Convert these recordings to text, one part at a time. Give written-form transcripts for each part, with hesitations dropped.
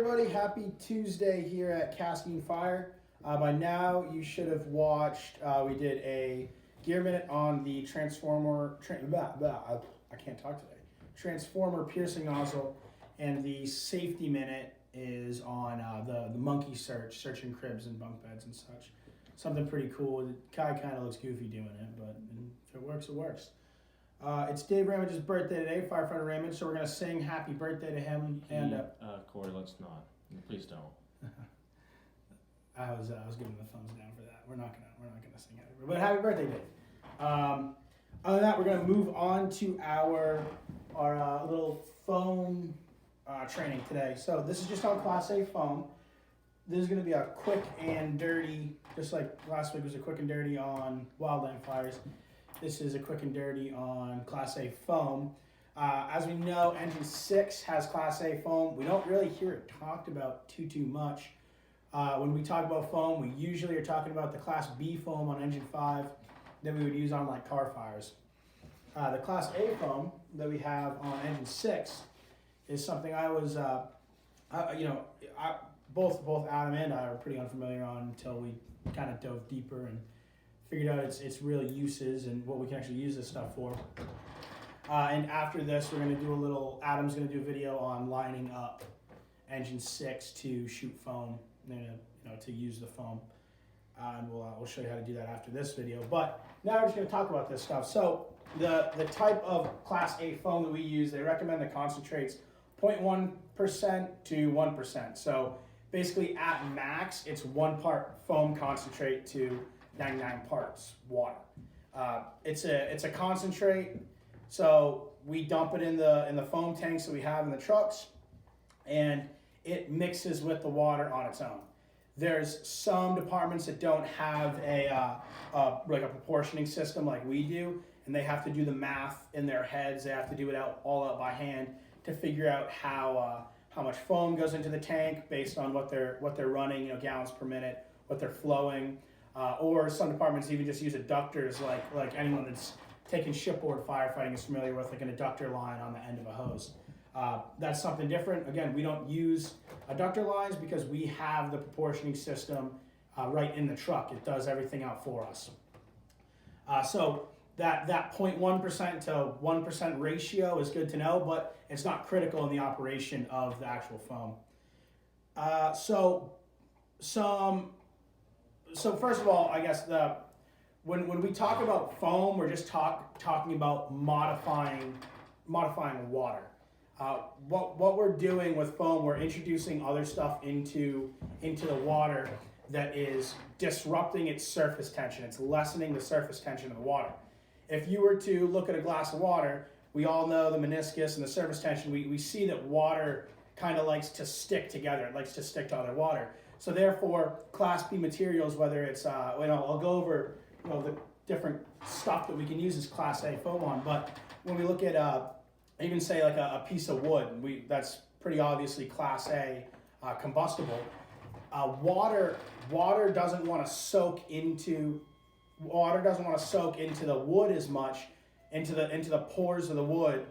everybody, happy Tuesday here at Casking Fire. By now you should have watched, we did a gear minute on the I can't talk today. Transformer piercing nozzle, and the safety minute is on the monkey search, searching cribs and bunk beds and such. Something pretty cool. Kai kind of looks goofy doing it, but if it works, it works. It's Dave Ramage's birthday today, Firefighter Ramage, so we're going to sing happy birthday to him. Corey, let's not. Please don't. I was giving the thumbs down for that. We're not gonna sing happy birthday, but happy birthday, Dave. Other than that, we're gonna move on to our little foam training today. So this is just on Class A foam. This is gonna be a quick and dirty, just like last week was a quick and dirty on wildland fires. This is a quick and dirty on Class A foam. As we know, Engine 6 has Class A foam. We don't really hear it talked about too much. When we talk about foam, we usually are talking about the Class B foam on Engine 5 that we would use on like car fires. The Class A foam that we have on Engine 6 is something I was, both Adam and I were pretty unfamiliar on until we kind of dove deeper and figured out its real uses and what we can actually use this stuff for. And after this, we're going to do Adam's going to do a video on lining up Engine 6 to shoot foam, to use the foam. And we'll show you how to do that after this video. But now we're just going to talk about this stuff. So the type of Class A foam that we use, they recommend the concentrates 0.1% to 1%. So basically at max, it's 1 part foam concentrate to 99 parts water. It's a concentrate, so we dump it in the foam tanks that we have in the trucks, and it mixes with the water on its own. There's some departments that don't have a proportioning system like we do, and they have to do the math in their heads. They have to do it all out by hand to figure out how much foam goes into the tank based on what they're running, gallons per minute, what they're flowing. Or some departments even just use adductors, like anyone that's taken shipboard firefighting is familiar with, like an adductor line on the end of a hose. That's something different. Again, we don't use adductor lines because we have the proportioning system right in the truck. It does everything out for us. So that 0.1% to 1% ratio is good to know, but it's not critical in the operation of the actual foam. So first of all, I guess when we talk about foam, we're just talking about modifying water. What we're doing with foam, we're introducing other stuff into the water that is disrupting its surface tension. It's lessening the surface tension of the water. If you were to look at a glass of water, we all know the meniscus and the surface tension. We see that water kind of likes to stick together. It likes to stick to other water. So therefore, Class B materials, whether it's, I'll go over the different stuff that we can use as Class A foam on, but when we look at even say like a piece of wood, that's pretty obviously Class A combustible. Water doesn't want to soak into the wood as much, into the pores of the wood,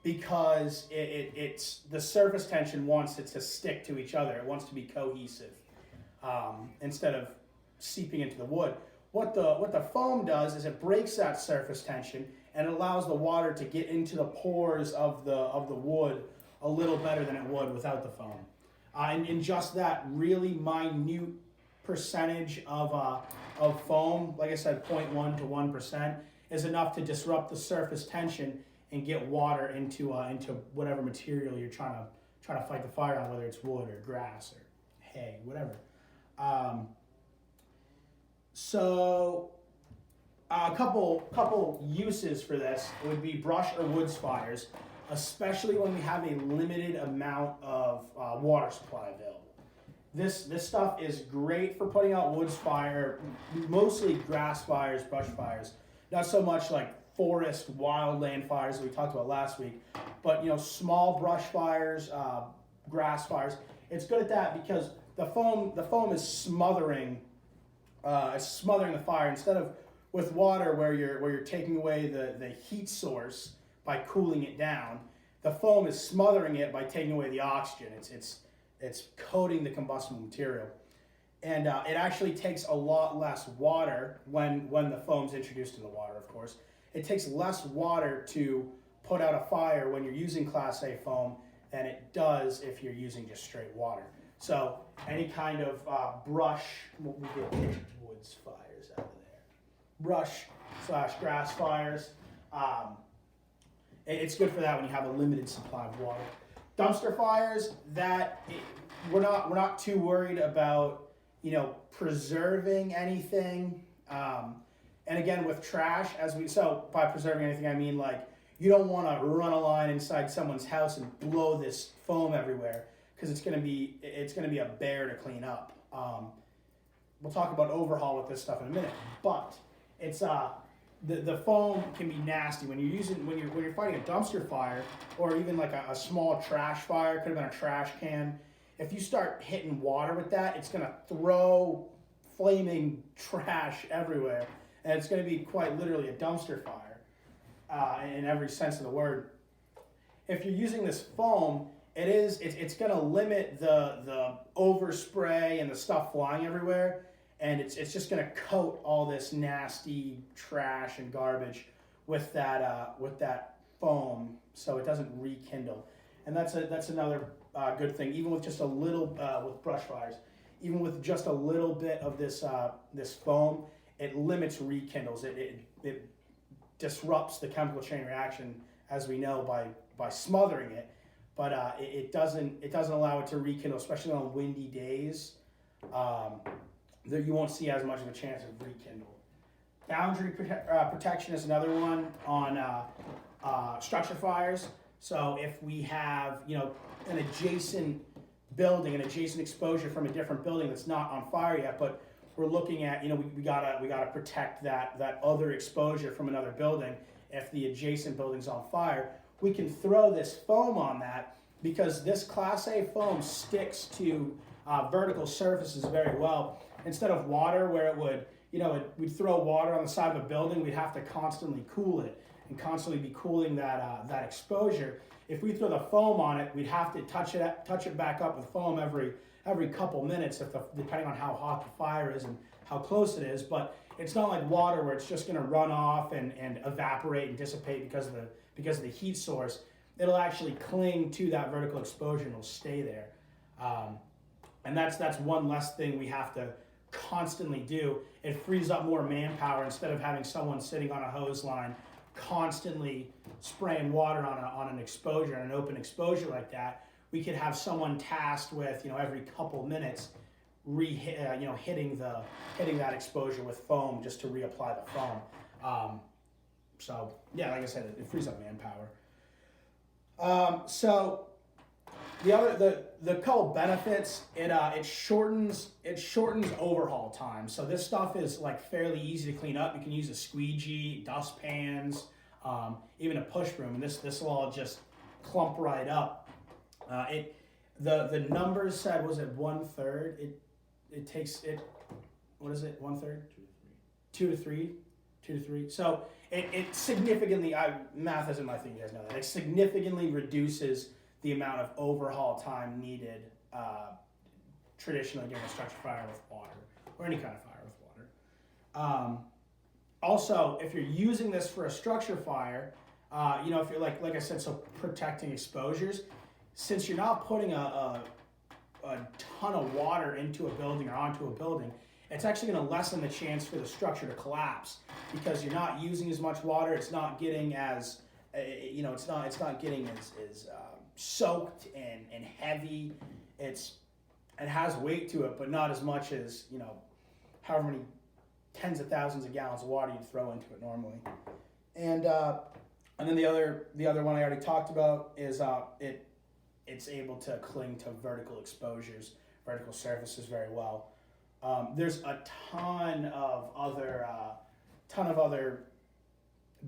because it's the surface tension wants it to stick to each other. It wants to be cohesive. Instead of seeping into the wood. What the foam does is it breaks that surface tension and it allows the water to get into the pores of the wood a little better than it would without the foam. And just that really minute percentage of foam, like I said, 0.1 to 1%, is enough to disrupt the surface tension and get water into whatever material you're trying to fight the fire on, whether it's wood or grass or hay, whatever. So a couple uses for this would be brush or woods fires, especially when we have a limited amount of water supply available. This stuff is great for putting out woods fire, mostly grass fires, brush fires, not so much like forest, wildland fires that we talked about last week, but small brush fires, grass fires. It's good at that because the foam is smothering the fire, instead of with water where you're taking away the heat source by cooling it down. The foam is smothering it by taking away the oxygen. it's coating the combustible material. And it actually takes a lot less water when the foam's introduced in the water, of course. It takes less water to put out a fire when you're using Class A foam than it does if you're using just straight water. So any kind of brush, we get woods fires out of there, brush/grass fires. It's good for that when you have a limited supply of water. Dumpster fires, we're not too worried about, preserving anything. And again, with trash, so by preserving anything, I mean like you don't want to run a line inside someone's house and blow this foam everywhere because it's gonna be a bear to clean up. We'll talk about overhaul with this stuff in a minute, but it's the foam can be nasty when you're fighting a dumpster fire or even like a small trash fire. Could have been a trash can. If you start hitting water with that, it's gonna throw flaming trash everywhere, and it's gonna be quite literally a dumpster fire in every sense of the word. If you're using this foam, it's gonna limit the overspray and the stuff flying everywhere. And it's just going to coat all this nasty trash and garbage with that foam, so it doesn't rekindle. And that's another good thing. Even with just a little with brush fires, even with just a little bit of this foam, it limits rekindles. It disrupts the chemical chain reaction, as we know, by smothering it. But it doesn't allow it to rekindle, especially on windy days. That you won't see as much of a chance of rekindle. Boundary protection is another one on structure fires. So if we have an adjacent building, an adjacent exposure from a different building that's not on fire yet, but we're looking at we gotta protect that other exposure from another building. If the adjacent building's on fire, we can throw this foam on that because this Class A foam sticks to vertical surfaces very well. Instead of water, where it would, we'd throw water on the side of a building, we'd have to constantly cool it and constantly be cooling that exposure. If we throw the foam on it, we'd have to touch it back up with foam every couple minutes, depending on how hot the fire is and how close it is. But it's not like water where it's just going to run off and evaporate and dissipate because of the heat source. It'll actually cling to that vertical exposure and it'll stay there. And that's one less thing we have to constantly do. It frees up more manpower instead of having someone sitting on a hose line constantly spraying water on an exposure, an open exposure like that. We could have someone tasked with every couple minutes hitting that exposure with foam just to reapply the foam. So yeah, like I said, it frees up manpower. So the couple benefits, it shortens overhaul time. So this stuff is like fairly easy to clean up. You can use a squeegee, dustpans, even a push broom, and this will all just clump right up. The numbers said, was it 1/3? It takes it. What is it? 1/3? 2 to 3. So it significantly. Math isn't my thing. You guys know that. It significantly reduces the amount of overhaul time needed traditionally during a structure fire with water, or any kind of fire with water. Also, if you're using this for a structure fire, if you're like I said, so protecting exposures, since you're not putting a ton of water into a building or onto a building, it's actually going to lessen the chance for the structure to collapse because you're not using as much water. It's not getting as it's not getting as soaked and heavy. It has weight to it, but not as much as however many tens of thousands of gallons of water you'd throw into it normally. And then the other one I already talked about is it's able to cling to vertical exposures, vertical surfaces very well. There's a ton of other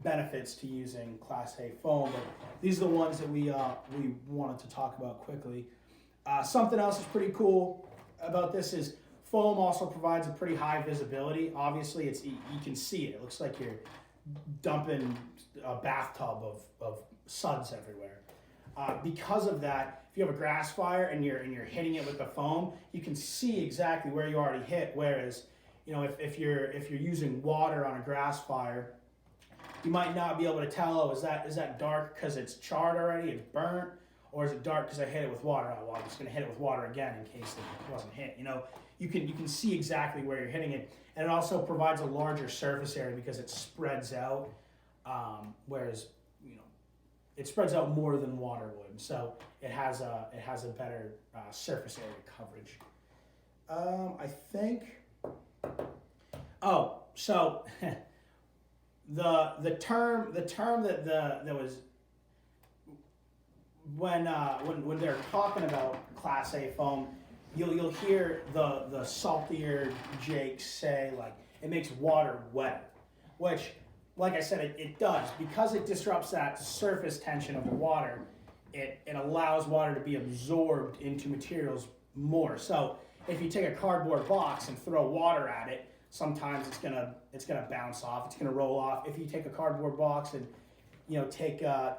benefits to using Class A foam, but these are the ones that we wanted to talk about quickly. Something else is pretty cool about this is foam also provides a pretty high visibility. Obviously, you can see it. It looks like you're dumping a bathtub of suds everywhere. Because of that, if you have a grass fire and you're hitting it with the foam, you can see exactly where you already hit. Whereas, if you're using water on a grass fire, you might not be able to tell. Oh, is that dark because it's charred already, it's burnt, or is it dark because I hit it with water? Oh, well, I'm just gonna hit it with water again in case it wasn't hit. You can see exactly where you're hitting it, and it also provides a larger surface area because it spreads out. Whereas it spreads out more than water would, so it has a better surface area coverage. I think. Oh, so the term that was when they're talking about Class A foam, you'll hear the saltier Jakes say like it makes water wet, which, like I said, it does. Because it disrupts that surface tension of the water, it allows water to be absorbed into materials more. So if you take a cardboard box and throw water at it, sometimes it's gonna bounce off, it's gonna roll off. If you take a cardboard box and take a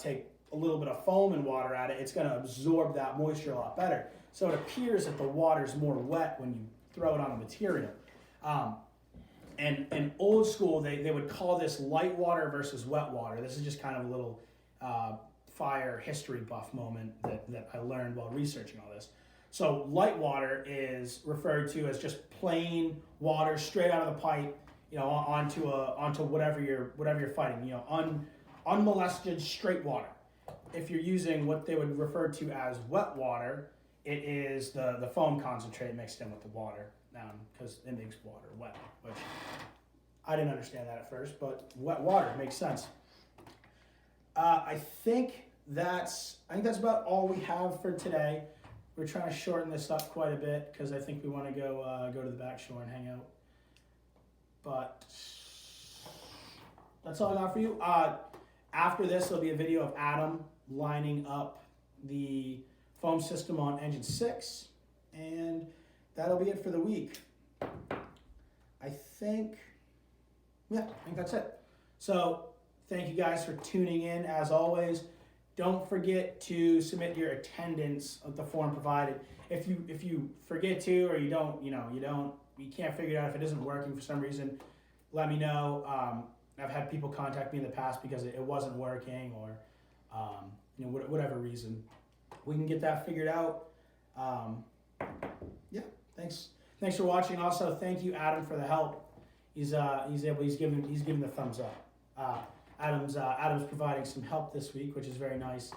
little bit of foam and water at it, it's gonna absorb that moisture a lot better. So it appears that the water's more wet when you throw it on a material. And old school, they would call this light water versus wet water. This is just kind of a little fire history buff moment that I learned while researching all this. So light water is referred to as just plain water straight out of the pipe, onto whatever you're fighting, unmolested straight water. If you're using what they would refer to as wet water, it is the foam concentrate mixed in with the water. Because it makes water wet, which I didn't understand that at first, but wet water makes sense. I think that's about all we have for today. We're trying to shorten this up quite a bit because I think we want to go to the back shore and hang out. But that's all I got for you. After this, there'll be a video of Adam lining up the foam system on engine 6, and that'll be it for the week. I think that's it. So thank you guys for tuning in. As always, don't forget to submit your attendance at the form provided. If you forget to, or you can't figure it out, if it isn't working for some reason, let me know. I've had people contact me in the past because it wasn't working, or whatever reason. We can get that figured out. Thanks for watching. Also, thank you, Adam, for the help. He's giving the thumbs up. Adam's providing some help this week, which is very nice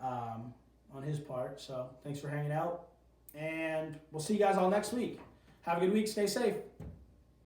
on his part. So thanks for hanging out, and we'll see you guys all next week. Have a good week. Stay safe.